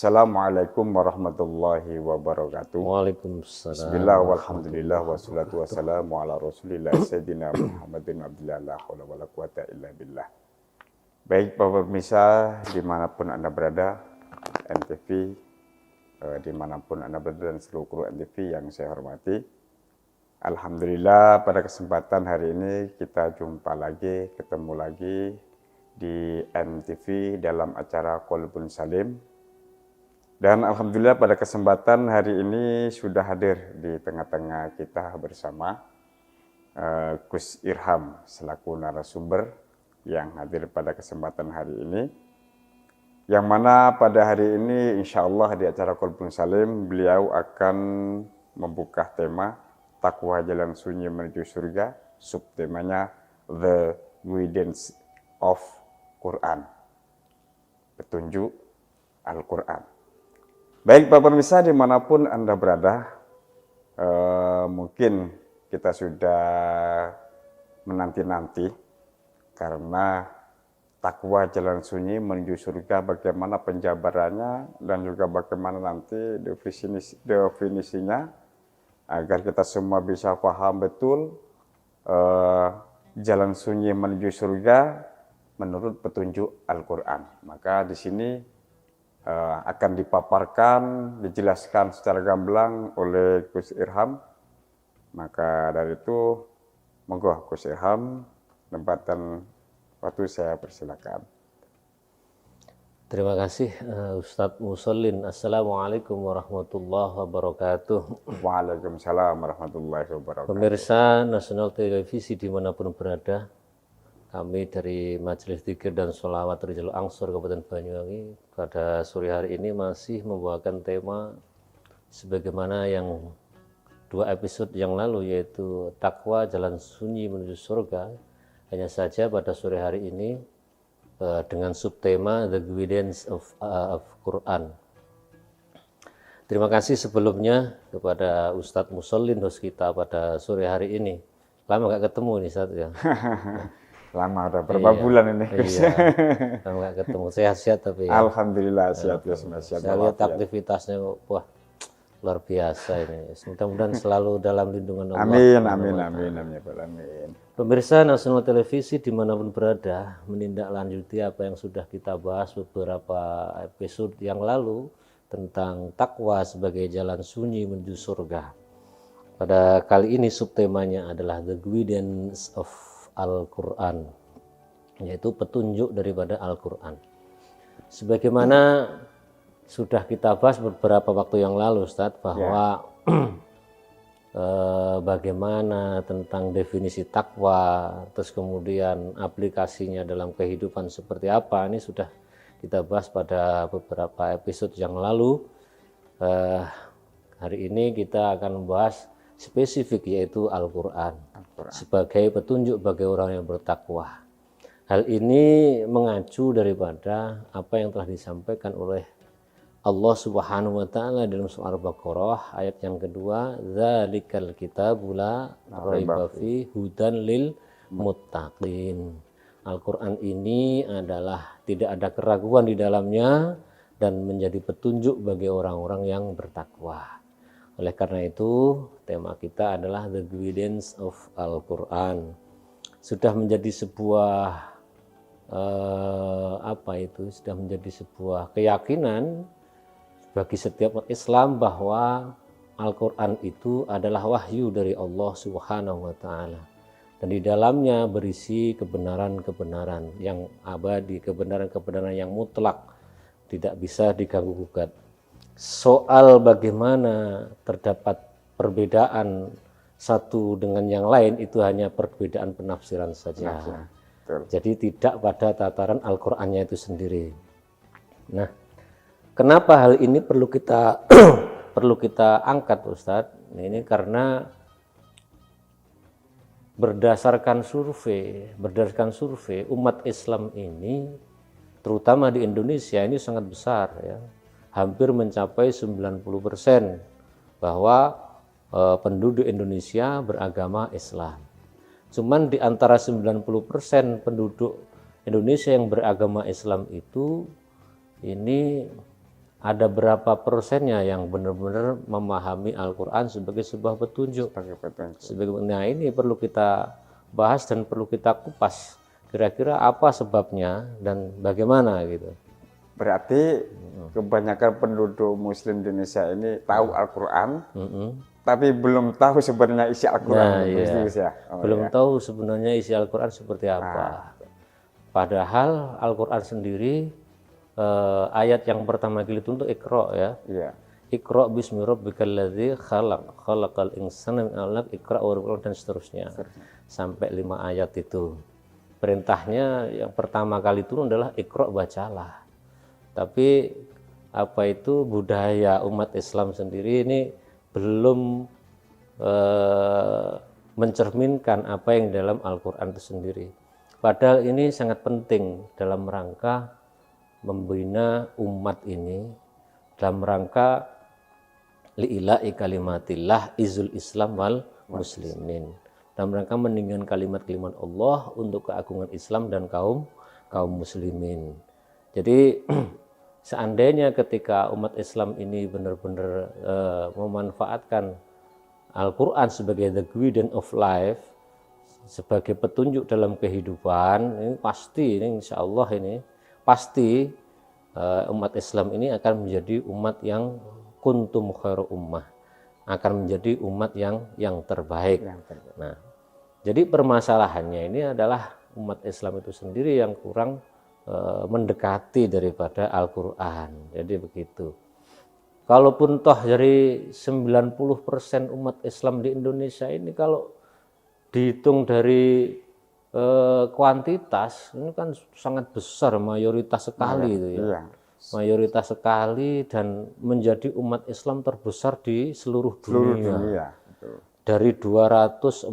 Assalamualaikum warahmatullahi wabarakatuh. Waalaikumsalam. Bismillah walhamdulillah wassalatu wassalamu ala rasulillah sayyidina Muhammadin abdillah la hawla wa la quwata illa billah. Baik Bapak pemirsa dimanapun Anda berada, NTV dimanapun Anda berada dan seluruh kru NTV yang saya hormati. Alhamdulillah pada kesempatan hari ini kita jumpa lagi, ketemu lagi di NTV dalam acara Qalbun Salim. Dan Alhamdulillah pada kesempatan hari ini sudah hadir di tengah-tengah kita bersama Gus Irham selaku narasumber yang hadir pada kesempatan hari ini. Yang mana pada hari ini insya Allah di acara Qalbun Salim beliau akan membuka tema Takwa Jalan Sunyi Menuju Surga, subtemanya The Guidance of Quran, petunjuk Al-Quran. Baik Bapak pemirsa dimanapun Anda berada, mungkin kita sudah menanti-nanti karena takwa jalan sunyi menuju surga, bagaimana penjabarannya dan juga bagaimana nanti definisinya agar kita semua bisa paham betul jalan sunyi menuju surga menurut petunjuk Al-Quran. Maka di sini akan dipaparkan, dijelaskan secara gamblang oleh Gus Irham. Maka dari itu, monggo Gus Irham, tempat dan waktu saya persilakan. Terima kasih Ustadz Musallin. Assalamualaikum warahmatullahi wabarakatuh. Waalaikumsalam warahmatullahi wabarakatuh. Pemirsa Nasional Televisi dimanapun berada, kami dari Majelis Dzikir dan Sholawat Rijal Angsor Kabupaten Banyuwangi pada sore hari ini masih membawakan tema sebagaimana yang 2 episode yang lalu, yaitu Takwa Jalan Sunyi Menuju Surga. Hanya saja pada sore hari ini dengan subtema The Guidance of Quran. Terima kasih sebelumnya kepada Ustadz Musallin host kita pada sore hari ini. Lama gak ketemu nih Ustadz ya. Lama udah berapa bulan ini. Iya, lama gak ketemu. Sehat-sehat tapi ya. Alhamdulillah sehat ya semua. Saya lihat aktivitasnya, wah luar biasa ini. Mudah-mudahan selalu dalam lindungan Allah. Amin, amin, amin, amin, amin. Pemirsa Nasional Televisi dimanapun berada, menindaklanjuti apa yang sudah kita bahas beberapa episode yang lalu tentang takwa sebagai jalan sunyi menuju surga. Pada kali ini subtemanya adalah The Guidance of Al-Quran, yaitu petunjuk daripada Al-Quran. Sebagaimana sudah kita bahas beberapa waktu yang lalu Ustadz, bahwa bagaimana tentang definisi takwa, terus kemudian aplikasinya dalam kehidupan seperti apa, ini sudah kita bahas pada beberapa episode yang lalu. Hari ini kita akan membahas spesifik, yaitu Al-Quran sebagai petunjuk bagi orang yang bertakwa. Hal ini mengacu daripada apa yang telah disampaikan oleh Allah Subhanahu wa taala dalam surah Al-Baqarah ayat yang kedua, "Dzalikal kitabu la raiba fi hudan lil muttaqin." Al-Quran ini adalah tidak ada keraguan di dalamnya dan menjadi petunjuk bagi orang-orang yang bertakwa. Oleh karena itu, tema kita adalah The Guidance of Al-Quran. Sudah menjadi sebuah sudah menjadi sebuah keyakinan bagi setiap umat Islam bahwa Al-Quran itu adalah wahyu dari Allah Subhanahu wa taala. Dan di dalamnya berisi kebenaran-kebenaran yang abadi, kebenaran-kebenaran yang mutlak, tidak bisa diganggu gugat. Soal bagaimana terdapat perbedaan satu dengan yang lain itu hanya perbedaan penafsiran saja. Jadi tidak pada tataran Al-Qur'annya itu sendiri. Nah, kenapa hal ini perlu kita perlu kita angkat Ustadz? Ini karena berdasarkan survei umat Islam ini, terutama di Indonesia ini sangat besar ya. Hampir mencapai 90% bahwa penduduk Indonesia beragama Islam. Cuman di antara 90% penduduk Indonesia yang beragama Islam itu, ini ada berapa persennya yang benar-benar memahami Al-Quran sebagai sebuah petunjuk. Nah, ini perlu kita bahas dan perlu kita kupas. Kira-kira apa sebabnya dan bagaimana gitu. Berarti kebanyakan penduduk Muslim di Indonesia ini tahu Al-Quran, tapi belum tahu sebenarnya isi Al-Quran. Nah, iya. Belum tahu sebenarnya isi Al-Quran seperti apa. Padahal Al-Quran sendiri ayat yang pertama kali itu untuk Iqra ya. Iqra bismi rabbikal ladzi khalaq, khalaqal insana min 'alaq, Iqra wa rabbuka dan seterusnya. Sampai 5 ayat itu. Perintahnya yang pertama kali turun adalah Iqra, bacalah. Tapi apa itu budaya umat Islam sendiri ini belum mencerminkan apa yang dalam Al-Quran itu sendiri. Padahal ini sangat penting dalam rangka membina umat ini, dalam rangka li'ila'i kalimatillah izul Islam wal muslimin, dalam rangka meninggikan kalimat-kalimat Allah untuk keagungan Islam dan kaum muslimin. Jadi seandainya ketika umat Islam ini benar-benar memanfaatkan Al-Quran sebagai the guidance of life, sebagai petunjuk dalam kehidupan, ini pasti, ini insya Allah ini pasti umat Islam ini akan menjadi umat yang kuntum khairu ummah, akan menjadi umat yang terbaik. Nah, jadi permasalahannya ini adalah umat Islam itu sendiri yang kurang mendekati daripada Al-Quran. Jadi begitu. Kalaupun toh dari 90% umat Islam di Indonesia ini kalau dihitung dari kuantitas ini kan sangat besar, mayoritas sekali itu ya. Mayoritas sekali dan menjadi umat Islam terbesar di seluruh dunia. Dari 240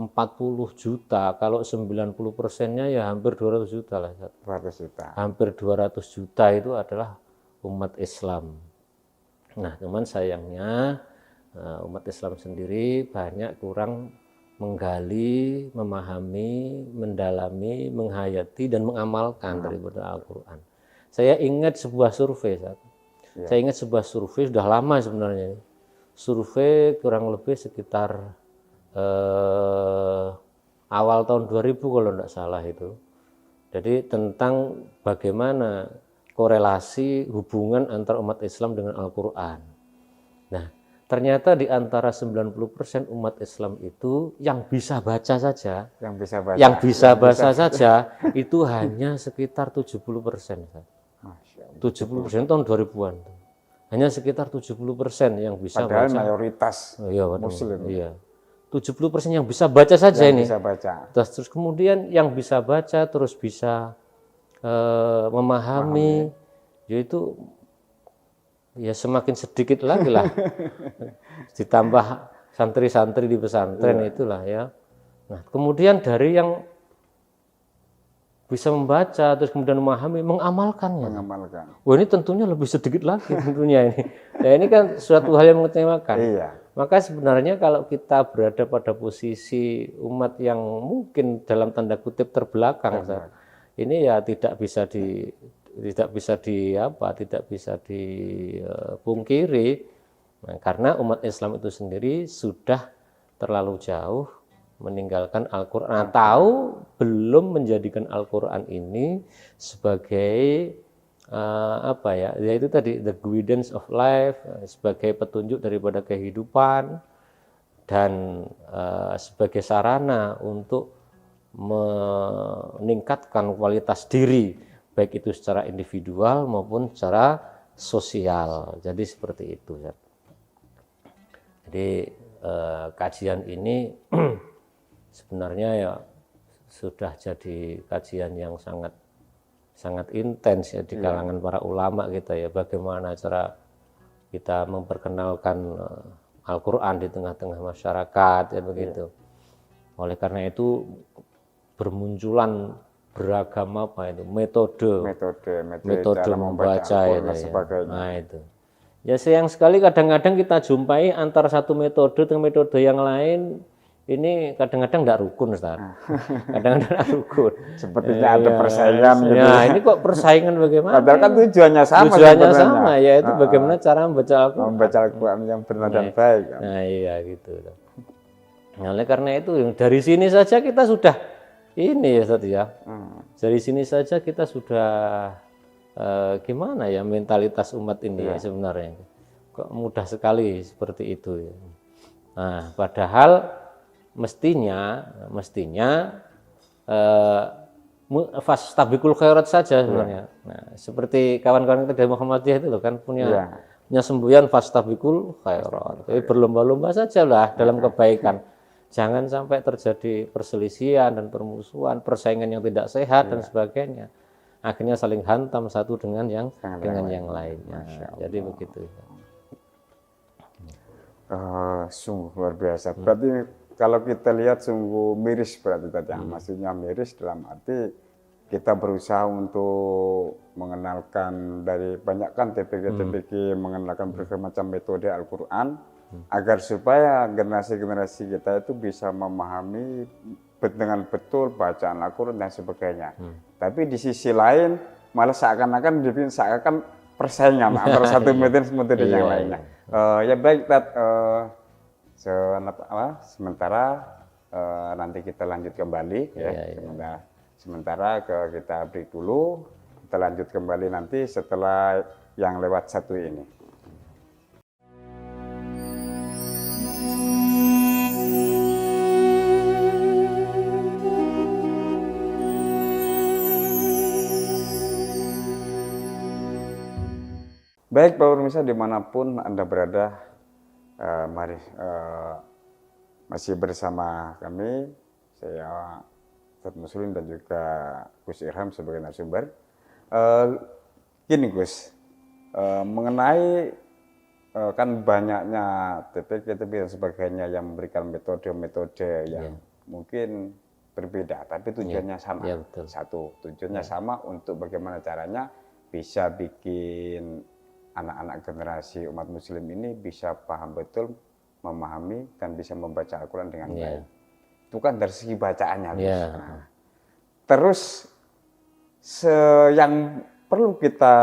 juta, kalau 90%-nya ya hampir 200 juta lah. 200 juta. Hampir 200 juta itu adalah umat Islam. Nah, cuman sayangnya umat Islam sendiri banyak kurang menggali, memahami, mendalami, menghayati dan mengamalkan daripada Al-Quran. Saya ingat sebuah survei, saya ingat sebuah survei sudah lama sebenarnya. Survei kurang lebih sekitar awal tahun 2000 kalau tidak salah itu. Jadi tentang bagaimana korelasi hubungan antara umat Islam dengan Al-Quran. Nah, ternyata di antara 90% umat Islam itu yang bisa baca saja, yang bisa baca saja itu hanya sekitar 70%. 70% tahun 2000-an. Hanya sekitar 70% yang bisa padahal baca. Mayoritas Muslim. Iya. 70% yang bisa baca saja yang ini. Bisa baca. Terus kemudian yang bisa baca terus bisa memahami, yaitu ya semakin sedikit lagi lah. Ditambah santri-santri di pesantren itulah ya. Nah, kemudian dari yang bisa membaca terus kemudian memahami, mengamalkannya. Wah, ini tentunya lebih sedikit lagi tentunya ini. Nah, ini kan suatu hal yang mengecewakan. Maka sebenarnya kalau kita berada pada posisi umat yang mungkin dalam tanda kutip terbelakang, ini ya tidak bisa dipungkiri. Nah, karena umat Islam itu sendiri sudah terlalu jauh meninggalkan Al-Quran atau belum menjadikan Al-Quran ini sebagai yaitu tadi the guidance of life, sebagai petunjuk daripada kehidupan dan sebagai sarana untuk meningkatkan kualitas diri baik itu secara individual maupun secara sosial. Jadi seperti itu. Jadi kajian ini sebenarnya ya sudah jadi kajian yang sangat intens ya di kalangan para ulama kita ya, bagaimana cara kita memperkenalkan Al-Quran di tengah-tengah masyarakat ya begitu. Oleh karena itu bermunculan beragam metode membaca itu ya. Nah itu. Ya sayang sekali kadang-kadang kita jumpai antara satu metode dengan metode yang lain ini kadang-kadang nggak rukun, Ustaz. Kadang-kadang nggak rukun. Sepertinya ada persaingan gitu. Ya, ini kok persaingan bagaimana? Padahal kan tujuannya sama. Tujuannya sama, yaitu bagaimana cara membaca Al-Quran. Membaca Al-Quran yang benar dan baik. Nah, iya gitu. Nah, oleh karena itu, dari sini saja kita sudah ini ya, Ustaz ya. Dari sini saja kita sudah gimana ya mentalitas umat ini ya sebenarnya. Kok mudah sekali seperti itu ya. Nah, padahal mestinya fastabiqul khairat saja sebenarnya. Nah, seperti kawan-kawan kita dari Muhammadiyah itu loh kan punya semboyan fastabiqul khairat. Jadi berlomba-lomba sajalah dalam kebaikan. Jangan sampai terjadi perselisihan dan permusuhan, persaingan yang tidak sehat dan sebagainya. Akhirnya saling hantam satu dengan yang lainnya. Jadi begitu. Sungguh luar biasa. Berarti kalau kita lihat sungguh miris berarti tadi. Maksudnya miris dalam arti kita berusaha untuk mengenalkan dari banyak kan TPG mengenalkan berbagai macam metode Al-Quran agar supaya generasi-generasi kita itu bisa memahami dengan betul bacaan Al-Quran dan sebagainya. Tapi di sisi lain malah seakan-akan persaingan antara satu metode yang lainnya. Ya baik, sementara nanti kita lanjut kembali sementara kita break dulu, kita lanjut kembali nanti setelah yang lewat satu ini. Baik Pak pemirsa dimanapun Anda berada, mari masih bersama kami, saya Ustadz Muslim dan juga Gus Irham sebagai narasumber. Gini Gus, mengenai kan banyaknya TPG dan sebagainya yang memberikan metode-metode yang mungkin berbeda, tapi tujuannya sama. Ya, betul. Satu, tujuannya sama untuk bagaimana caranya bisa bikin anak-anak generasi umat muslim ini bisa paham betul, memahami dan bisa membaca Al-Quran dengan baik. Itu kan dari segi bacaannya. Nah, terus yang perlu kita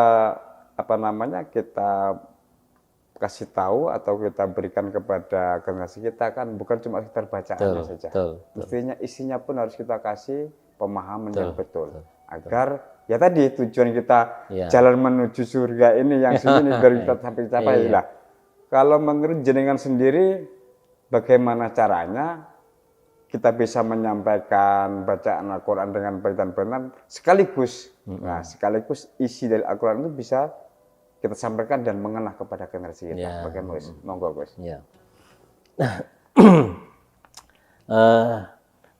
kita kasih tahu atau kita berikan kepada generasi kita kan bukan cuma sekedar bacaannya saja. Mestinya isinya pun harus kita kasih pemahaman yang betul. Agar ya tadi tujuan kita jalan menuju surga ini yang sini biar kita sampai capai lah. Kalau menurut jenengan sendiri bagaimana caranya kita bisa menyampaikan bacaan Al-Quran dengan baik dan benar sekaligus sekaligus isi dari Al-Quran itu bisa kita sampaikan dan mengena kepada generasi kita. Bagaimana Gus? Monggo Gus.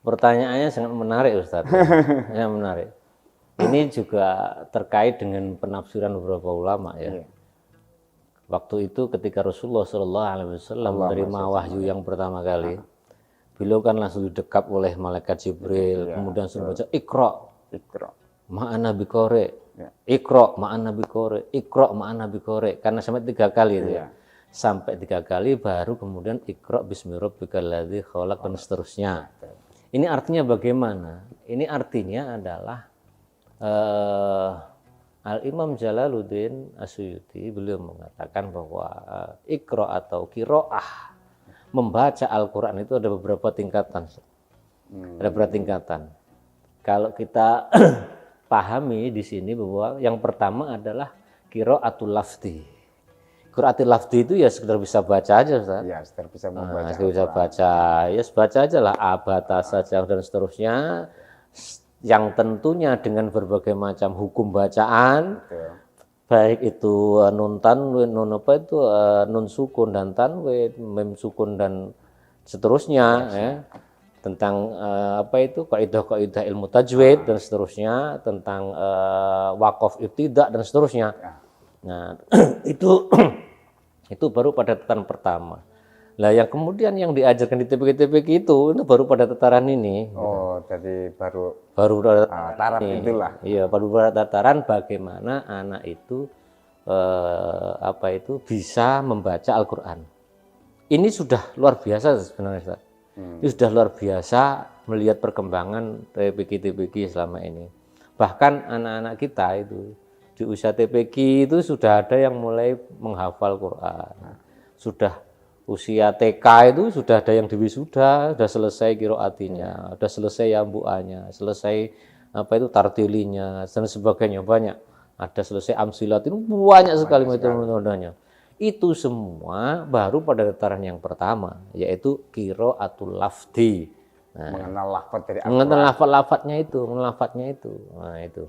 Pertanyaannya sangat menarik Ustaz. Sangat menarik. Ini juga terkait dengan penafsiran beberapa ulama ya. Waktu itu ketika Rasulullah SAW menerima wahyu yang pertama kali, beliau kan langsung didekap oleh malaikat Jibril, kemudian suruh baca Iqra, ma'ana biqari, Iqra, ma'ana biqari, Iqra, ma'ana biqari, karena sampai 3 kali itu ya. Sampai 3 kali baru kemudian Iqra bismi rabbikal ladzi khalaq dan seterusnya. Ini artinya bagaimana? Ini artinya adalah Al-Imam Jalaluddin Asyuyuti beliau mengatakan bahwa Iqra atau qiraah membaca Al-Quran itu ada beberapa tingkatan. Ada beberapa tingkatan. Kalau kita pahami di sini bahwa yang pertama adalah qiraatul lafzi. Qiraatul lafzi itu ya sekedar bisa baca aja Ustaz. Ya, sekedar bisa membaca. Bisa baca, ya baca aja lah abata saja dan seterusnya. Yang tentunya dengan berbagai macam hukum bacaan, baik itu nun tanwin, nun sukun dan tanwin, mim sukun dan seterusnya, tentang kaidah-kaidah ilmu tajwid dan seterusnya, tentang waqaf ibtidah dan seterusnya. Nah itu baru pada tataran pertama. Lah yang kemudian yang diajarkan di TPG itu baru pada tataran ini. Oh, jadi baru tataran itulah. Iya, baru pada tataran bagaimana anak itu bisa membaca Al-Quran. Ini sudah luar biasa sebenarnya Ustaz. Itu sudah luar biasa melihat perkembangan TPQ selama ini. Bahkan anak-anak kita itu di usia TPQ itu sudah ada yang mulai menghafal Quran. Sudah usia TK itu sudah ada yang diwisuda, sudah selesai qiraatinya, sudah selesai yambu'annya, selesai tartilinya dan sebagainya, banyak. Ada selesai amsilat, itu banyak sekali metode-metodenya. Itu semua baru pada tataran yang pertama, yaitu qiraatul lafzi. Nah, mengenal lafaz dari Al-Quran. mengenal lafaz-lafaznya itu. Nah, itu.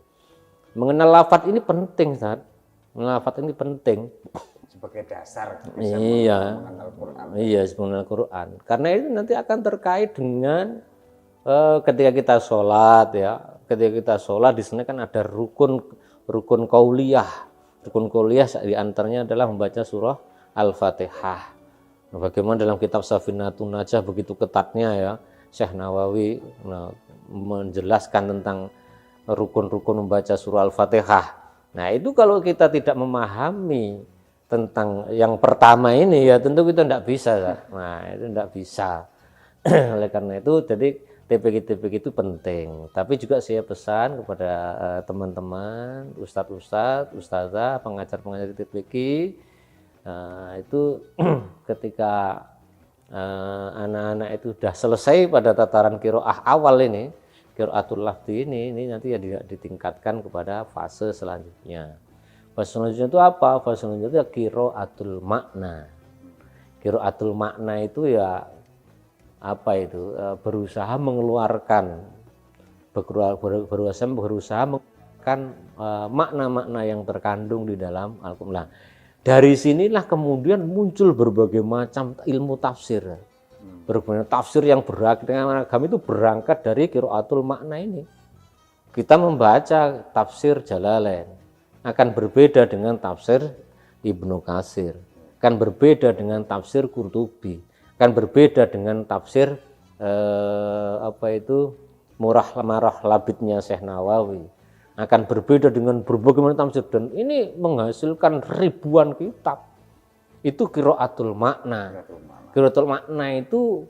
Mengenal lafaz ini penting, Ustaz. Mengenal lafaz ini penting sebagai dasar bisa mengenal Quran. Iya, mengenal Quran. Karena itu nanti akan terkait dengan ketika kita sholat ya. Ketika kita sholat di sana kan ada rukun qauliyah. Rukun qauliyah di antaranya adalah membaca surah Al-Fatihah. Nah, bagaimana dalam kitab Safinatun Najah begitu ketatnya ya Syekh Nawawi menjelaskan tentang rukun-rukun membaca surah Al-Fatihah. Nah, itu kalau kita tidak memahami tentang yang pertama ini ya tentu kita tidak bisa. Nah, itu tidak bisa. Oleh karena itu jadi TPQ itu penting. Tapi juga saya pesan kepada teman-teman, ustadz-ustadz, ustazah, pengajar-pengajar TPQ itu ketika anak-anak itu sudah selesai pada tataran qiraah awal ini, qiraatul lafzi ini nanti ya ditingkatkan kepada fase selanjutnya. Fase selanjutnya itu apa? Fase selanjutnya itu qiraatul makna. Qiraatul makna itu ya berusaha mengeluarkan berusaha mengeluarkan makna-makna yang terkandung di dalam Al-Quran. Dari sinilah kemudian muncul berbagai macam ilmu tafsir. Berbagai tafsir yang beragam itu berangkat dari qiraatul makna ini. Kita membaca tafsir Jalalain akan berbeda dengan tafsir Ibnu Katsir, akan berbeda dengan tafsir Qurtubi, akan berbeda dengan tafsir Murah Labidnya Syekh Nawawi, akan berbeda dengan berbagai macam tafsir, dan ini menghasilkan ribuan kitab. Itu qiraatul makna. Qiraatul makna itu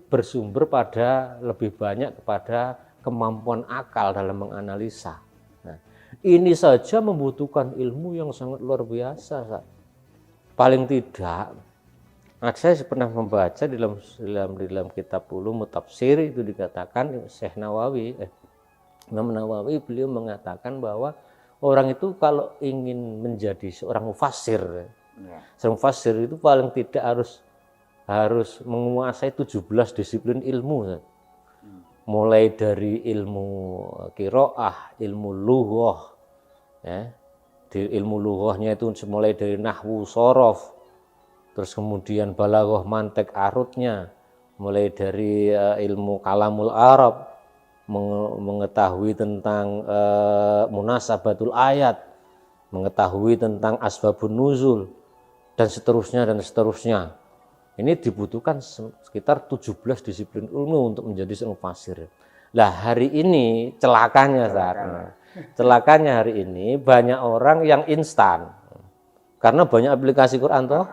bersumber pada lebih banyak kepada kemampuan akal dalam menganalisa. Nah, ini saja membutuhkan ilmu yang sangat luar biasa. Paling tidak, saya pernah membaca di dalam kitab Ulumut Tafsir itu dikatakan Syekh Nawawi, Imam Nawawi beliau mengatakan bahwa orang itu kalau ingin menjadi seorang mufassir, seorang mufassir itu paling tidak harus menguasai 17 disiplin ilmu. Mulai dari ilmu qiraah, ilmu lughah, ya. Di ilmu lughahnya itu mulai dari nahwu, shorof, terus kemudian balaghah, mantek, arutnya, mulai dari ilmu kalamul Arab, mengetahui tentang munasabatul ayat, mengetahui tentang asbabun nuzul, dan seterusnya. Ini dibutuhkan sekitar 17 disiplin ilmu untuk menjadi seorang mufassir. Lah hari ini celakanya hari ini banyak orang yang instan. Karena banyak aplikasi Quran toh,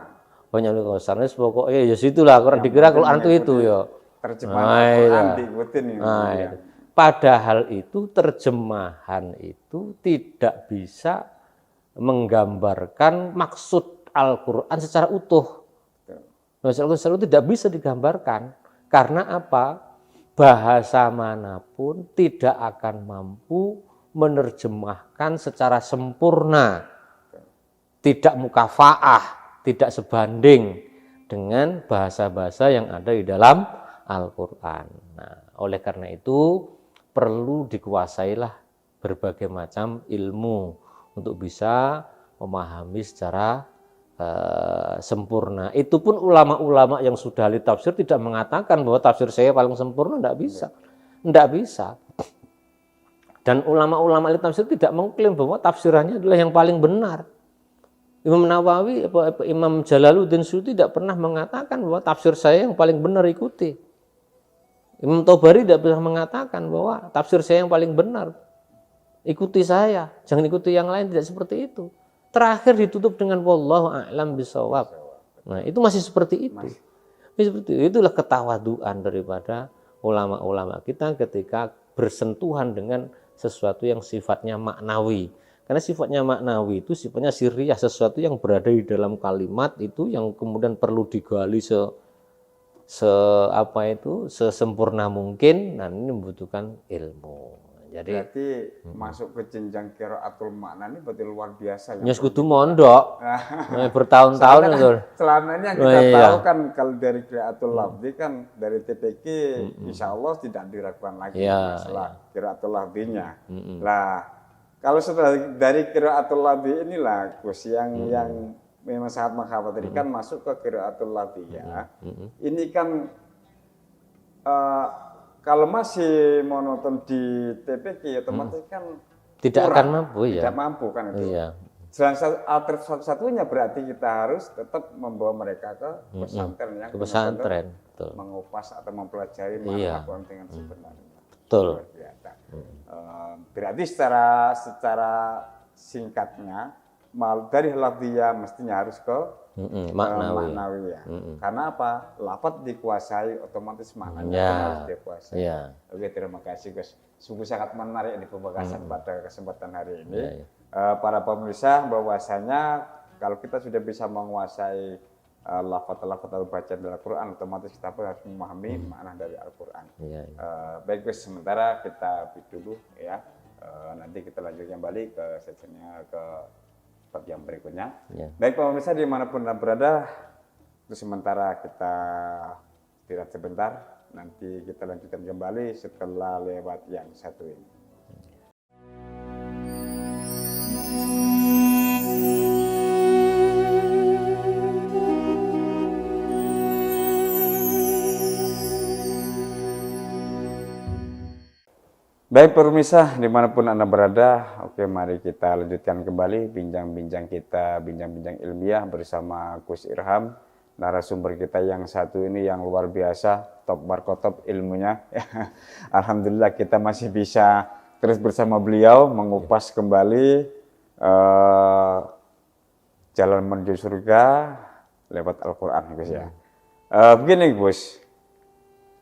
banyak aplikasi pokoknya ya situlah Quran dikira Quran itu ya. Terjemahan Quran diikutin ini. Padahal itu terjemahan itu tidak bisa menggambarkan maksud Al-Quran secara utuh. Maksud Al-Quran secara utuh tidak bisa digambarkan. Karena apa? Bahasa manapun tidak akan mampu menerjemahkan secara sempurna. Tidak mukafaah, tidak sebanding dengan bahasa-bahasa yang ada di dalam Al-Quran. Nah, oleh karena itu perlu dikuasailah berbagai macam ilmu untuk bisa memahami secara sempurna. Itu pun ulama-ulama yang sudah ahli tafsir tidak mengatakan bahwa tafsir saya paling sempurna, tidak bisa. Dan ulama-ulama ahli tafsir tidak mengklaim bahwa tafsirannya adalah yang paling benar. Imam Nawawi, Imam Jalaluddin Suyuti tidak pernah mengatakan bahwa tafsir saya yang paling benar, ikuti. Imam Tobari tidak pernah mengatakan bahwa tafsir saya yang paling benar, ikuti saya, jangan ikuti yang lain, tidak seperti itu. Terakhir ditutup dengan wallahu a'lam bishawab. Nah, itu masih seperti itu. Seperti itu. Itulah ketawaduan daripada ulama-ulama kita ketika bersentuhan dengan sesuatu yang sifatnya maknawi. Karena sifatnya maknawi itu sifatnya sirriyah, sesuatu yang berada di dalam kalimat itu yang kemudian perlu digali sesempurna mungkin, dan ini membutuhkan ilmu. Jadi berarti masuk ke jenjang qiraatul makna ini berarti luar biasa ya. nyes kudu mondok bertahun-tahun Soalnya itu. kan selama ini yang kita Iya. tahu kan kalau dari qiraatul lafzi kan dari TPQ insya Allah tidak diragukan lagi Iya, masalah qiraatul lafzinya. Lah kalau setelah dari qiraatul lafzi inilah Gus yang memang sangat mengkhawatirkan masuk ke qiraatul lafziyah. Ini kan kalau masih monoton di TPQ otomatis kan Tidak kurang, akan mampu ya. tidak mampu kan itu. Iya. Alternatif satu-satunya berarti kita harus tetap membawa mereka ke pesantren yang Ke pesantren, betul. mengupas atau mempelajari makna Iya. Al-Quran dengan sebenarnya. Betul. Luar biasa. Berarti secara singkatnya dari lafziyah mestinya harus ke maknawi ya. Karena apa? Lafaz dikuasai otomatis maknanya Ya. harus dikuasai. Iya. Oke, terima kasih Gus. Sungguh sangat menarik di pembahasan pada kesempatan hari ini. Iya, iya. Para pemirsa, bahwasanya kalau kita sudah bisa menguasai lafaz-lafaz atau bacaan dari Al-Quran, otomatis kita pun harus memahami makna dari Al-Quran. Iya, iya. Baik Gus, sementara kita break dulu ya. Nanti kita lanjut kembali ke sesinya ke part yang berikutnya. Ya. Baik pemirsa dimanapun Anda berada, untuk sementara kita istirahat sebentar. Nanti kita lanjutkan kembali setelah lewat yang satu ini. Baik pemirsa dimanapun Anda berada, oke mari kita lanjutkan kembali bincang-bincang kita, bincang-bincang ilmiah bersama Gus Irham, narasumber kita yang satu ini yang luar biasa, top markotop ilmunya. Alhamdulillah kita masih bisa terus bersama beliau mengupas kembali jalan menuju surga lewat Al-Quran Gus ya. Begini Gus,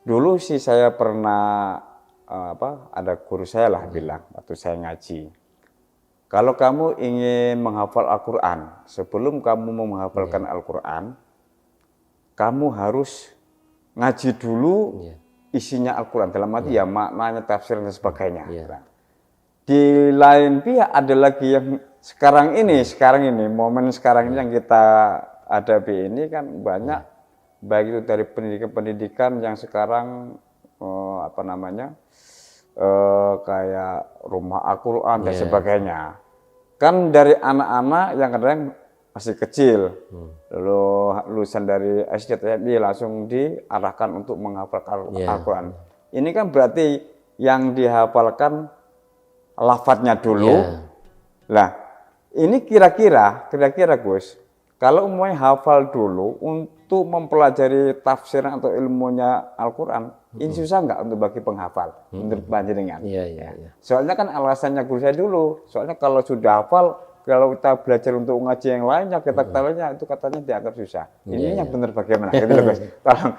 dulu sih saya pernah ada guru saya lah bilang waktu saya ngaji, kalau kamu ingin menghafal Al-Quran, sebelum kamu mau menghafalkan Al-Quran, kamu harus ngaji dulu isinya Al-Quran, dalam arti ya maknanya, tafsir dan sebagainya. Nah, di lain pihak ada lagi yang sekarang ini momen sekarang ini yang kita hadapi ini kan banyak, baik itu dari pendidikan yang sekarang kayak rumah Al-Quran dan sebagainya. Kan dari anak-anak yang kadang masih kecil, lalu lulusan dari SD langsung diarahkan untuk menghafalkan Al-Quran. Ini kan berarti yang dihafalkan lafadznya dulu. Lah, ini kira-kira Gus, kalau umumnya hafal dulu untuk mempelajari tafsir atau ilmunya Al-Quran, ini susah nggak untuk bagi penghafal, menurut panjenengan? Iya. Soalnya kan alasannya guru saya dulu, soalnya kalau sudah hafal, kalau kita belajar untuk ngaji yang lainnya, kita lainnya itu katanya dianggap susah. Ini yang benar bagaimana? Gitu loh, Gus. Tolong,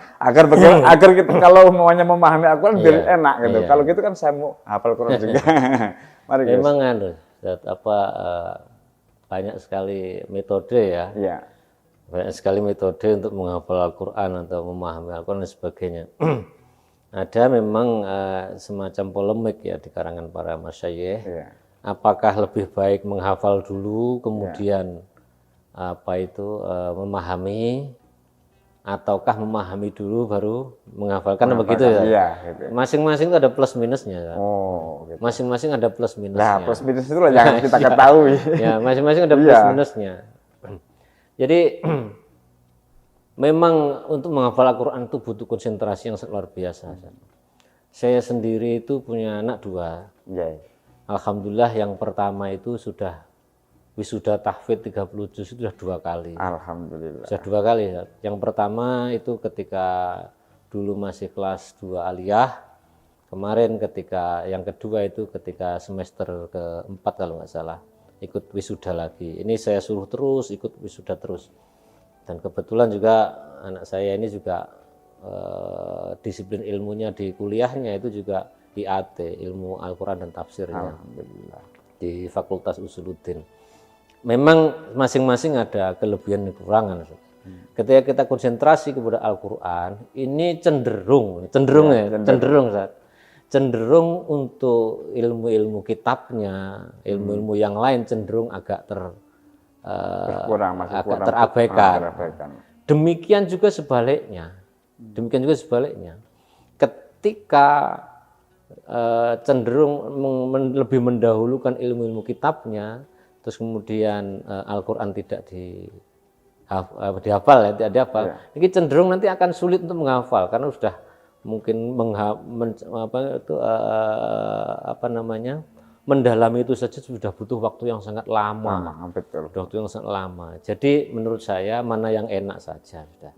agar kita kalau maunya memahami Al-Quran biar enak gitu. Kalau gitu kan saya mau hafal Quran juga. Mari Gus. Memang banyak sekali metode ya. Iya. Banyak sekali metode untuk menghafal Al-Quran atau memahami Al-Quran dan sebagainya. Ada memang semacam polemik ya di karangan para masyayikh. Iya. Apakah lebih baik menghafal dulu kemudian memahami, ataukah memahami dulu baru menghafalkan, begitu ya? Iya, gitu. Masing-masing itu ada plus minusnya kan? Gitu. Masing-masing ada plus minusnya. Nah, plus minus itulah yang kita ketahui. Ya, masing-masing ada plus minusnya. Jadi memang untuk menghafal Al-Quran itu butuh konsentrasi yang luar biasa. Saya sendiri itu punya anak 2. Iya. Alhamdulillah yang pertama itu sudah wisuda tahfidz 30 juz itu sudah 2 kali. Alhamdulillah. Sudah 2 kali. Yang pertama itu ketika dulu masih kelas 2 aliyah. Kemarin yang kedua itu ketika semester ke-4 kalau nggak salah, ikut wisuda lagi. Ini saya suruh terus ikut wisuda terus. Dan kebetulan juga anak saya ini juga disiplin ilmunya di kuliahnya itu juga IAT, ilmu Al-Quran dan tafsirnya Alhamdulillah. di Fakultas Usuluddin. Memang masing-masing ada kelebihan dan kekurangan. Ketika kita konsentrasi kepada Al-Quran, ini cenderung untuk ilmu-ilmu kitabnya, ilmu-ilmu yang lain cenderung agak terabaikan. Demikian juga sebaliknya. Ketika cenderung lebih mendahulukan ilmu-ilmu kitabnya, terus kemudian Al-Quran tidak dihafal, tidak dihafal. Ini cenderung nanti akan sulit untuk menghafal karena sudah mungkin mendalami itu saja sudah butuh waktu yang sangat lama. Betul. Waktu yang sangat lama. Jadi menurut saya mana yang enak saja sudah.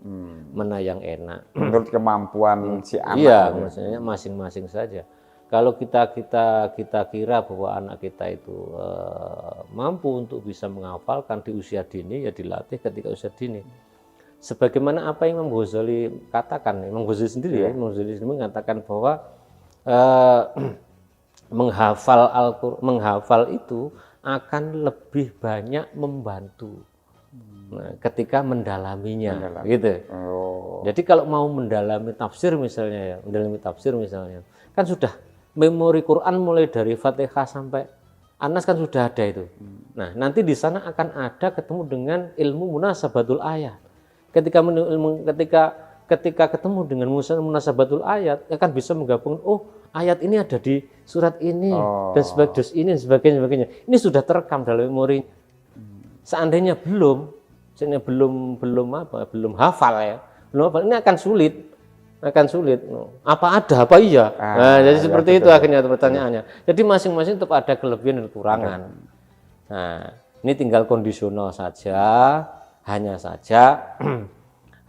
Mana yang enak. Menurut kemampuan si anak. Iya, maksudnya masing-masing saja. Kalau kita kira bahwa anak kita itu mampu untuk bisa menghafalkan di usia dini, ya dilatih ketika usia dini. Sebagaimana apa yang Imam Ghazali katakan, Imam Ghazali sendiri mengatakan bahwa menghafal itu akan lebih banyak membantu ketika mendalaminya, gitu. Jadi kalau mau mendalami tafsir misalnya, kan sudah memori Quran mulai dari Fatihah sampai Anas kan sudah ada itu. Nah, nanti di sana akan ada ketemu dengan ilmu munasabatul ayat. Ketika ketemu dengan munasabatul ayat, akan bisa menggabung, oh ayat ini ada di surat ini dan sebagainya. Ini sudah terekam dalam memori. Seandainya belum hafal ya, ini akan sulit. Apa ada, apa iya? Jadi seperti itu akhirnya pertanyaannya. Jadi masing-masing tetap ada kelebihan dan kekurangan. Nah, ini tinggal kondisional saja.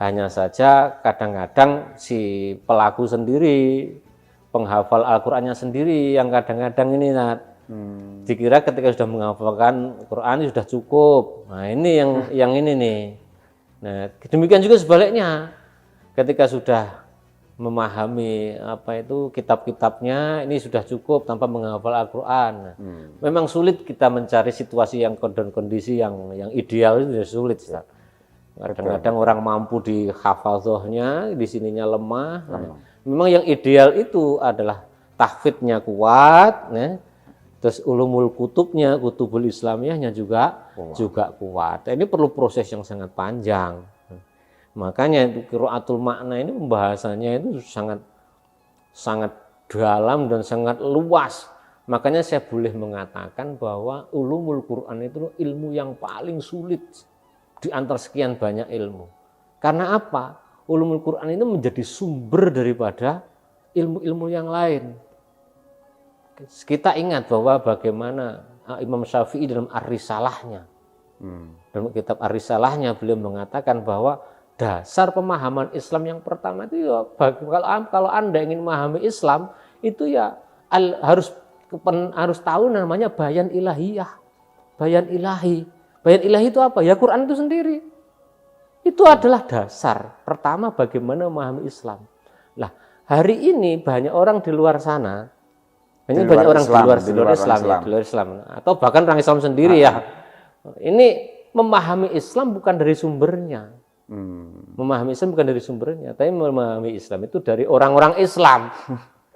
Hanya saja kadang-kadang si pelaku sendiri, penghafal Al-Qur'annya sendiri yang kadang-kadang ini dikira ketika sudah menghafalkan Quran sudah cukup. Nah, ini yang ini nih. Nah, demikian juga sebaliknya. Ketika sudah memahami kitab-kitabnya, ini sudah cukup tanpa menghafal Al-Qur'an. Memang sulit kita mencari situasi yang kondisi yang ideal, itu sulit. Kadang-kadang orang mampu di hafadzahnya, di sininya lemah. Memang yang ideal itu adalah tahfidnya kuat, terus ulumul kutubnya, kutubul islamiyahnya juga kuat. Ini perlu proses yang sangat panjang. Makanya qiraatul makna ini pembahasannya itu sangat dalam dan sangat luas. Makanya saya boleh mengatakan bahwa ulumul Quran itu ilmu yang paling sulit di antara sekian banyak ilmu. Karena apa? Ulumul Quran itu menjadi sumber daripada ilmu-ilmu yang lain. Kita ingat bahwa bagaimana Imam Syafi'i dalam Ar-Risalahnya, dalam kitab Ar-Risalahnya beliau mengatakan bahwa dasar pemahaman Islam yang pertama itu ya, kalau Anda ingin memahami Islam itu ya harus tahu namanya bayan ilahiyah. Bayan ilahi itu apa? Ya Quran itu sendiri. Itu adalah dasar pertama bagaimana memahami Islam. Lah, hari ini banyak orang di luar sana, di luar Islam atau bahkan orang Islam sendiri ya. Ini memahami Islam bukan dari sumbernya. Memahami Islam bukan dari sumbernya, tapi memahami Islam itu dari orang-orang Islam.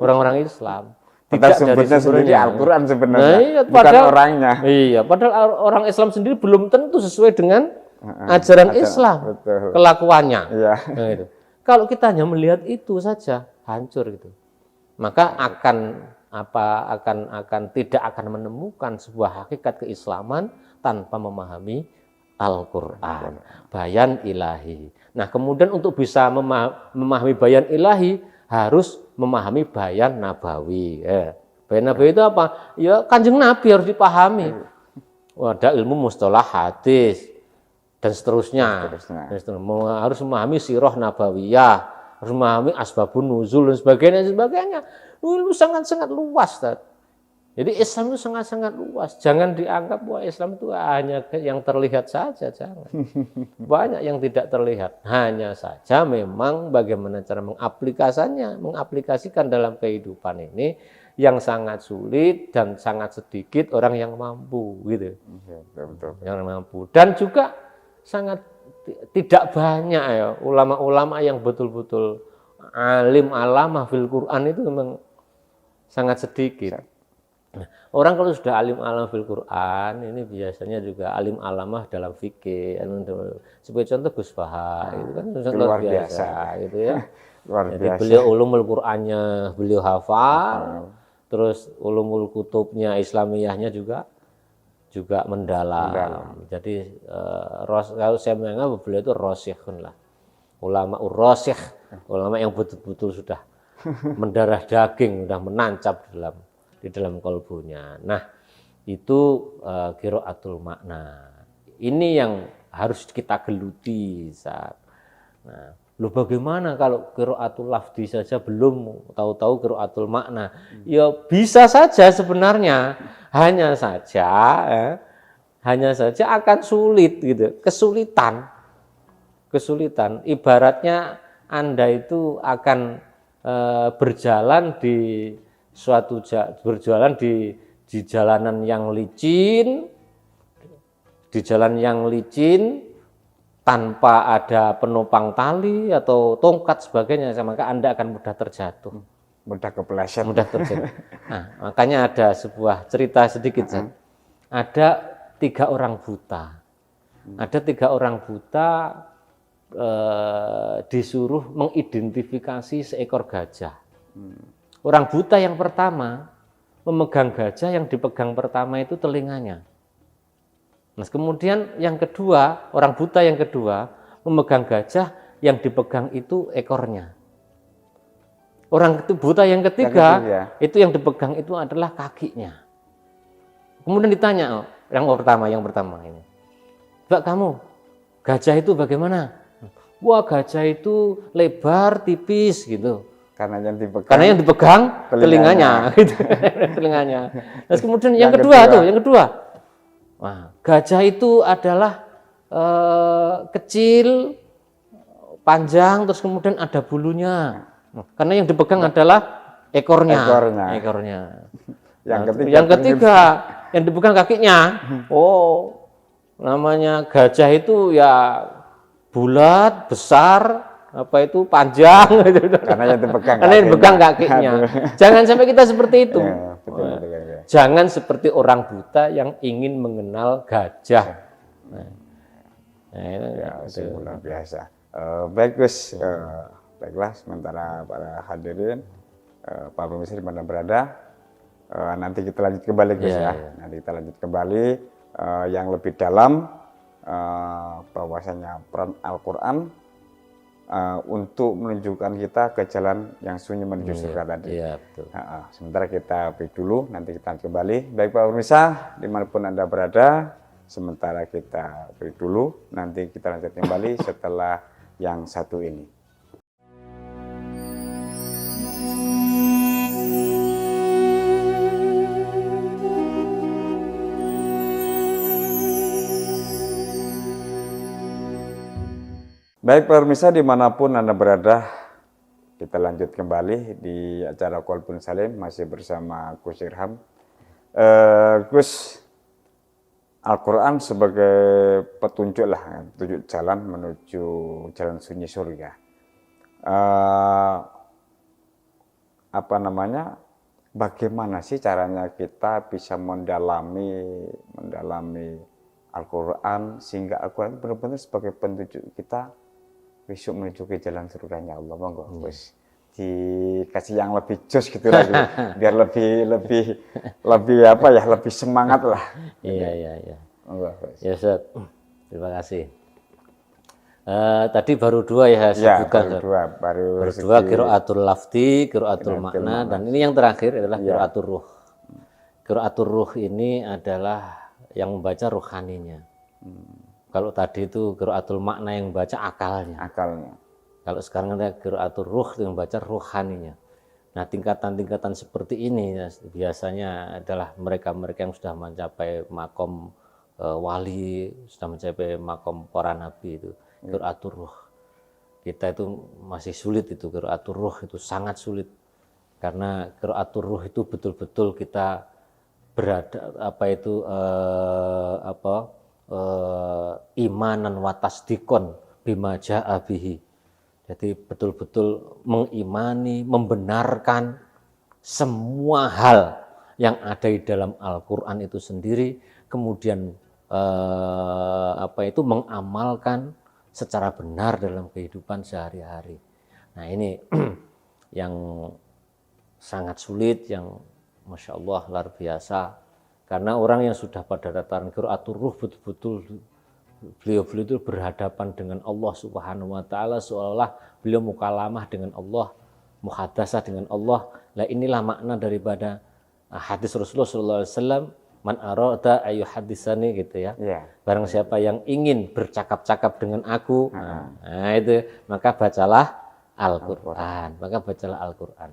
Orang-orang Islam. Tidak sumbernya sendiri Al-Quran sebenarnya, bukan orangnya. Iya, padahal orang Islam sendiri belum tentu sesuai dengan ajaran Islam, kelakuannya. Nah, itu. Kalau kita hanya melihat itu saja, hancur gitu. Maka tidak akan menemukan sebuah hakikat keislaman tanpa memahami Al-Quran, bayan ilahi. Nah, kemudian untuk bisa memahami bayan ilahi harus memahami bayan nabawi. Bayan nabawi itu apa? Ya Kanjeng Nabi harus dipahami. Ada ilmu mustalah hadis dan seterusnya. Harus memahami sirah nabawiyah, harus memahami asbabun nuzul dan sebagainya. Ilmu sangat-sangat luas. Jadi Islam itu sangat-sangat luas. Jangan dianggap bahwa Islam itu hanya yang terlihat saja, jangan. Banyak yang tidak terlihat. Hanya saja memang bagaimana cara mengaplikasikan dalam kehidupan ini yang sangat sulit dan sangat sedikit orang yang mampu gitu. Ya, betul. Yang mampu. Dan juga sangat tidak banyak ya ulama-ulama yang betul-betul alim alamah fil Quran itu memang sangat sedikit. Nah, orang kalau sudah alim alam fil Quran ini biasanya juga alim alamah dalam fikih. Sebagai contoh Gus Baha itu kan luar biasa gitu ya. Luar Jadi biasa. beliau ulumul Qurannya beliau hafal, terus ulumul kutubnya Islamiyahnya juga mendalam. Jadi kalau saya menganggap beliau itu rasikhun lah. Ulama ur-rasikh, ulama yang betul-betul sudah mendarah daging, sudah menancap di dalam kalbunya. Nah, itu qiraatul makna. Ini yang harus kita geluti saat. Nah, loh bagaimana kalau qiraatul lafzi saja belum tahu-tahu qiraatul makna? Ya bisa saja sebenarnya. Hanya saja akan sulit gitu. Kesulitan. Ibaratnya Anda itu akan berjalan di jalanan yang licin, tanpa ada penopang tali atau tongkat sebagainya, maka Anda akan mudah terjatuh, mudah kepleset. Nah, makanya ada sebuah cerita sedikit. Ada 3 orang buta. Disuruh mengidentifikasi seekor gajah. Orang buta yang pertama memegang gajah, yang dipegang pertama itu telinganya. Nah, kemudian yang kedua, orang buta yang kedua memegang gajah, yang dipegang itu ekornya. Orang buta yang ketiga itu yang dipegang itu adalah kakinya. Kemudian ditanya yang pertama ini, "Mbak, kamu gajah itu bagaimana?" "Wah, gajah itu lebar, tipis gitu. Karena yang dipegang telinganya." Gitu. Telinganya. Terus kemudian yang kedua. Wah, gajah itu adalah kecil, panjang, terus kemudian ada bulunya. Karena yang dipegang adalah ekornya. Yang ketiga yang dipegang kakinya. Oh, namanya gajah itu ya bulat, besar, panjang. Karena yang dipegang kakinya. Jangan sampai kita seperti itu. Betul. Jangan seperti orang buta yang ingin mengenal gajah. Itu luar biasa. Baik Gus, baiklah sementara para hadirin, Pak pemirsa di mana berada, nanti kita lanjut kembali Gus ya. Nanti kita lanjut kembali yang lebih dalam, bahwasanya peran Al-Quran untuk menunjukkan kita ke jalan yang sunyi menuju surga tadi. Iya, betul. Sementara kita break dulu, nanti kita kembali. Baik Pak pemirsa, dimanapun Anda berada, sementara kita break dulu, nanti kita lanjut kembali setelah yang satu ini. Baik pemirsa dimanapun Anda berada, kita lanjut kembali di acara Qalbun Salim masih bersama Gus Irham. Gus, Al-Quran sebagai petunjuk jalan menuju jalan sunyi surga. Bagaimana sih caranya kita bisa mendalami Al-Quran sehingga Al-Quran benar-benar sebagai petunjuk kita besok menuju ke jalan surganya Allah. Monggo Gus dikasih yang lebih jos gitu lagi biar lebih semangat lah. Iya. Monggo Gus. Ya Ustaz, terima kasih. Tadi baru 2 ya saya sebutkan. Baru 2 qiraatul lafzi, qiraatul makna, dan ini yang terakhir adalah qiraatul ruh. Qiraatul ruh ini adalah yang membaca rohaninya. Kalau tadi itu qiraatul makna yang membaca akalnya. Kalau sekarang ada qiraatul ruh yang membaca rohaninya. Nah, tingkatan-tingkatan seperti ini ya, biasanya adalah mereka-mereka yang sudah mencapai makom wali, sudah mencapai makom para nabi itu, qiraatur ruh. Kita itu masih sulit itu, qiraatur ruh itu sangat sulit. Karena qiraatur ruh itu betul-betul kita berada imanan wa tasdikon bima jaa bihi. Jadi betul-betul mengimani, membenarkan semua hal yang ada di dalam Al-Qur'an itu sendiri, kemudian mengamalkan secara benar dalam kehidupan sehari-hari. Nah, ini yang sangat sulit, yang Masya Allah luar biasa. Karena orang yang sudah pada tataran qiraatur ruh betul-betul beliau itu berhadapan dengan Allah Subhanahu wa taala, seolah beliau mukalamah dengan Allah, muhadasah dengan Allah. Lah inilah makna daripada hadis Rasulullah sallallahu alaihi wasallam, man arada ayu hadisani gitu ya. Barang siapa yang ingin bercakap-cakap dengan aku, nah itu maka bacalah Al-Qur'an. Maka bacalah Al-Qur'an.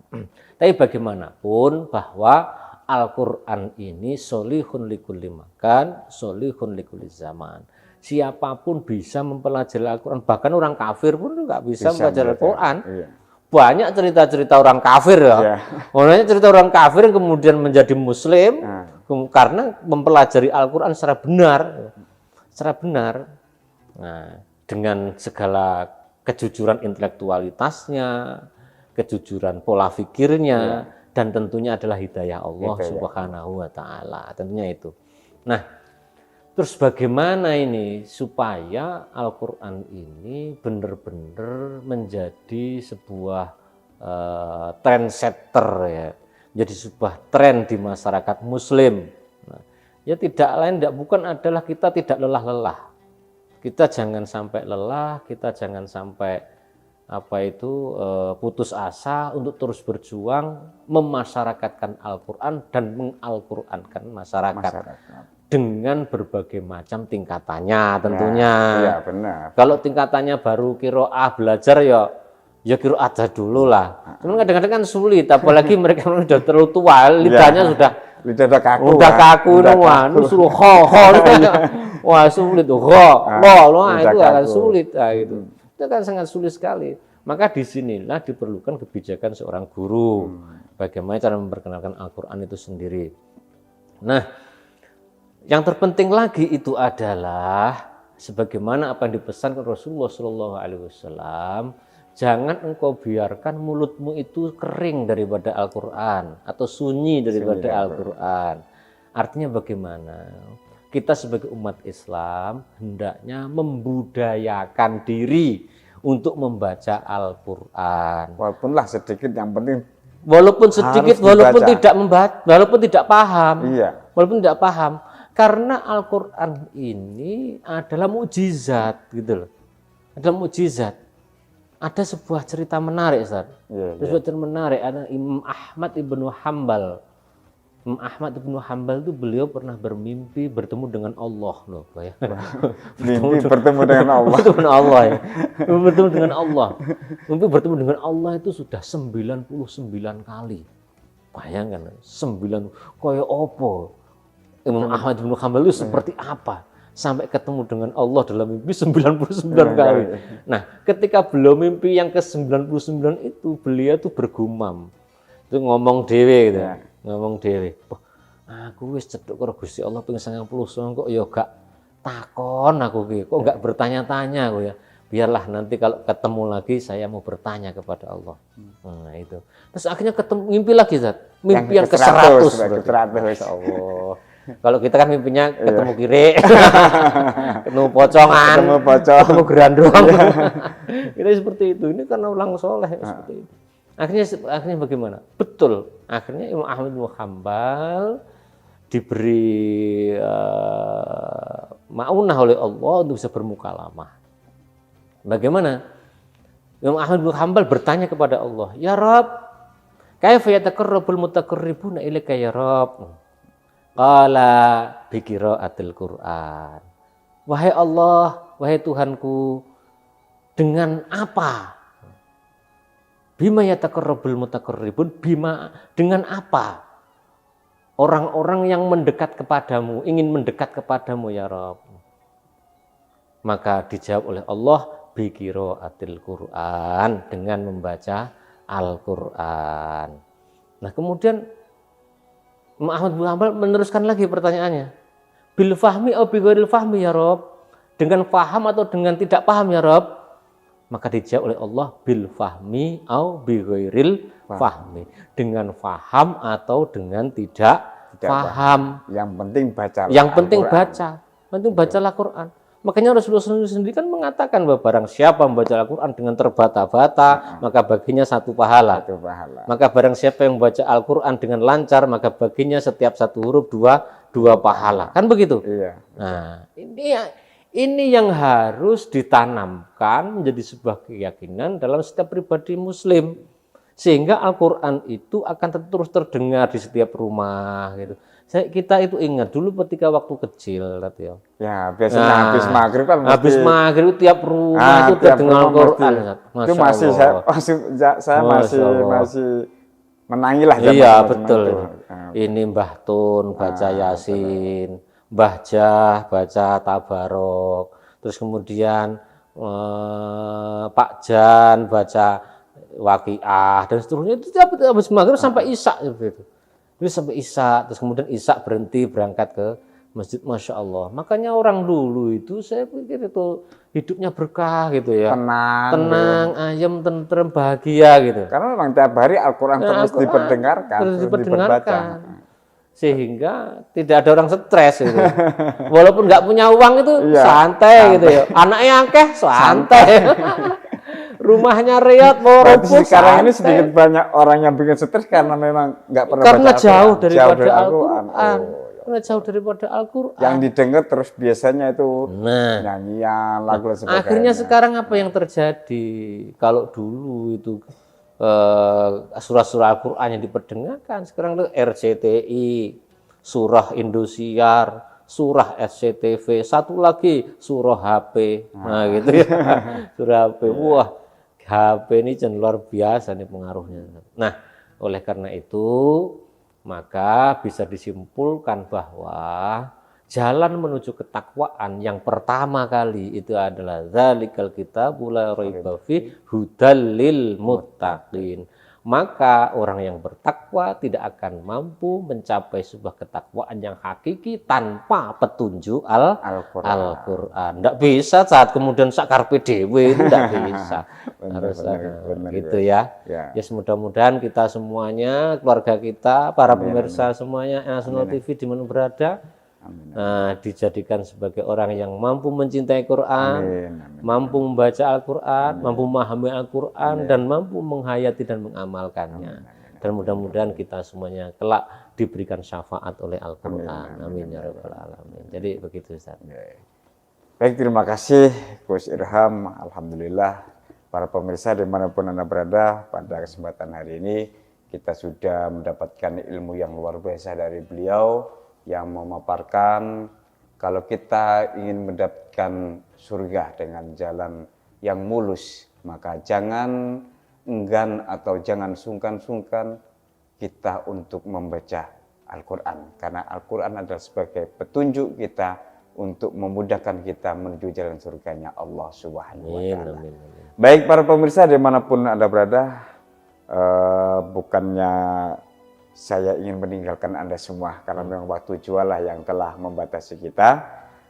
Tapi bagaimanapun bahwa Al-Qur'an ini solihun likulli makan, solihun likulli zaman. Siapapun bisa mempelajari Al-Quran, bahkan orang kafir pun nggak bisa mempelajari Al-Quran. Iya. Banyak cerita-cerita orang kafir ya. Banyak cerita orang kafir yang kemudian menjadi Muslim karena mempelajari Al-Quran secara benar. Nah, dengan segala kejujuran intelektualitasnya, kejujuran pola pikirnya, dan tentunya adalah hidayah Allah Subhanahu wa taala. Tentunya itu. Nah, terus bagaimana ini supaya Al-Quran ini benar-benar menjadi sebuah trendsetter ya, menjadi sebuah tren di masyarakat Muslim. Nah, ya bukan adalah kita tidak lelah-lelah. Kita jangan sampai lelah, kita jangan sampai putus asa untuk terus berjuang memasyarakatkan Al-Quran dan mengal-Qurankan masyarakat. Dengan berbagai macam tingkatannya tentunya. Ya, benar. Kalau tingkatannya baru qiraah belajar ya qiraah aja dulu lah. Cuman kadang-kadang kan sulit, apalagi mereka sudah terlalu tua, lidahnya sudah kaku. Suruh wah sulit tuh. Itu akan sulit gitu. Itu kan sangat sulit sekali. Maka disinilah diperlukan kebijakan seorang guru. Bagaimana cara memperkenalkan Al-Quran itu sendiri. Nah, yang terpenting lagi itu adalah sebagaimana apa yang dipesankan Rasulullah Shallallahu Alaihi Wasallam, jangan engkau biarkan mulutmu itu kering daripada Al-Quran atau sunyi daripada Al-Quran. Artinya bagaimana? Kita sebagai umat Islam hendaknya membudayakan diri untuk membaca Al-Quran. Walaupunlah sedikit, yang penting walaupun sedikit, walaupun tidak membaca, walaupun tidak paham, walaupun tidak paham. Karena Al-Quran ini adalah mukjizat gitu loh. Adalah mukjizat. Ada sebuah cerita menarik, Ustaz. Sebuah cerita menarik, ada Imam Ahmad ibnu Hambal. Imam Ahmad ibnu Hambal itu beliau pernah bermimpi bertemu dengan Allah loh, ya. Mimpi bertemu dengan Allah. Bertemu dengan Allah ya. Bertemu dengan Allah. Mimpi bertemu dengan Allah itu sudah 99 kali. Bayangkan 9 kayak opo. Imam Ahmad bin Hanbal itu seperti apa sampai ketemu dengan Allah dalam mimpi 99 kali. Nah, ketika beliau mimpi yang ke-99 itu beliau tuh bergumam. Itu ngomong dhewe gitu. Ngomong dhewe. Aku wis cedhek karo Gusti Allah ping 99 kok ya gak takon aku ki. Kok gak bertanya-tanya aku ya. Biarlah nanti kalau ketemu lagi saya mau bertanya kepada Allah. Nah, itu. Terus akhirnya ketemu mimpi lagi, Zat. Mimpi yang ke-100. Allah. Kalau kita kan mimpinya ketemu kiri, ketemu pocongan, ketemu gerandong. Kita seperti itu. Ini karena ulang soleh seperti itu. Akhirnya bagaimana? Betul. Akhirnya Imam Ahmad bin Hanbal diberi ma'unah oleh Allah untuk bisa bermukalamah. Bagaimana? Imam Ahmad bin Hanbal bertanya kepada Allah, "Ya Rabb, kaifa yataqarrabul mutaqarribuna ilaika ya Rabb?" Qala bi qiraatil Qur'an. Wahai Allah, wahai Tuhanku, dengan apa Bima yataqarrabul mutaqarribun, bima, dengan apa orang-orang yang mendekat kepadamu, ingin mendekat kepadamu ya Rabb. Maka dijawab oleh Allah, bi qiraatil Qur'an, dengan membaca Al-Qur'an. Nah, kemudian Ahmad bin Hanbal meneruskan lagi pertanyaannya. Bil fahmi atau bi ghairil fahmi ya Rabb? Dengan paham atau dengan tidak paham ya Rabb? Maka dijawab oleh Allah, bil fahmi atau bi ghairil fahmi. Dengan paham atau dengan tidak paham. Yang penting baca. Yang penting baca. Penting bacalah Quran. Makanya Rasulullah sendiri kan mengatakan bahwa barang siapa membaca Al-Quran dengan terbata-bata, maka baginya satu pahala. Maka barang siapa yang membaca Al-Quran dengan lancar, maka baginya setiap satu huruf dua pahala. Kan begitu? Iya. Nah, ini yang harus ditanamkan menjadi sebuah keyakinan dalam setiap pribadi Muslim. Sehingga Al-Quran itu akan terus terdengar di setiap rumah gitu. Kita itu ingat dulu ketika waktu kecil, ya biasanya habis maghrib kan habis maghrib tiap rumah itu terdengar Al-Quran. Itu masih saya masih menangilah. Iya betul. Ini Mbah Tun baca Yasin, Mbah Jah baca Tabarok, terus kemudian Pak Jan baca Waqiah dan seterusnya. Itu tiap habis maghrib sampai Isya gitu. Terus sampai Isya, terus kemudian Isya berhenti berangkat ke masjid. Masya Allah. Makanya orang dulu itu saya pikir itu hidupnya berkah gitu ya. Tenang, ayem, tentrem, bahagia gitu. Karena memang tiap hari Al-Quran terus diperdengarkan. Terus diperdengarkan. Sehingga tidak ada orang stres gitu. Walaupun nggak punya uang itu santai gitu ya. Anaknya akeh santai. Rumahnya Riyadh mau rubuh. Sekarang ini sedikit banyak orang yang bikin stres karena memang nggak pernah karena baca jauh daripada Al-Quran. Karena jauh daripada Al-Quran. Yang didengar terus biasanya itu nyanyian, lagu dan sebagainya. Akhirnya sekarang apa yang terjadi? Kalau dulu itu surah-surah Al-Quran yang diperdengarkan, sekarang itu RCTI, surah Indosiar, surah SCTV, satu lagi surah HP. Nah gitu ya. Surah HP. Wah, HP ini luar biasa nih pengaruhnya. Nah, oleh karena itu maka bisa disimpulkan bahwa jalan menuju ketakwaan yang pertama kali itu adalah zalikal kitabul la raiba fi hudal lil muttaqin. Maka orang yang bertakwa tidak akan mampu mencapai sebuah ketakwaan yang hakiki tanpa petunjuk Al-Quran. Tidak bisa saat kemudian sakarpe dewe itu tidak bisa. Harus gitu ya. Ya mudah-mudahan kita semuanya, keluarga kita, para pemirsa semuanya Nasional TV di mana berada, dijadikan sebagai orang yang mampu mencintai Quran, mampu membaca Al-Quran, mampu memahami Al-Quran, dan mampu menghayati dan mengamalkannya. Dan mudah-mudahan kita semuanya kelak diberikan syafaat oleh Al-Quran. Amin ya rabbal alamin. Jadi begitu Ustaz. Baik, terima kasih Gus Irham. Alhamdulillah para pemirsa dimanapun Anda berada, pada kesempatan hari ini kita sudah mendapatkan ilmu yang luar biasa dari beliau yang memaparkan kalau kita ingin mendapatkan surga dengan jalan yang mulus, maka jangan enggan atau jangan sungkan-sungkan kita untuk membaca Al-Quran. Karena Al-Quran adalah sebagai petunjuk kita untuk memudahkan kita menuju jalan surganya Allah Subhanahu wa Ta'ala. Baik para pemirsa dimanapun Anda berada, bukannya saya ingin meninggalkan Anda semua karena memang waktu jualah yang telah membatasi kita.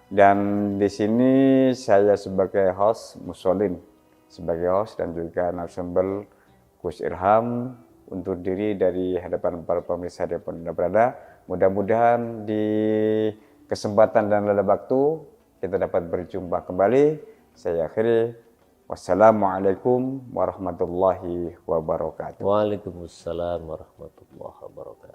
Dan di sini saya sebagai host Mussolin, sebagai host dan juga narasumber Gus Irham undur diri dari hadapan para pemirsa di mana Anda berada. Mudah-mudahan di kesempatan dan lain waktu kita dapat berjumpa kembali. Saya akhiri. Wassalamualaikum warahmatullahi wabarakatuh. Waalaikumsalam warahmatullahi wabarakatuh.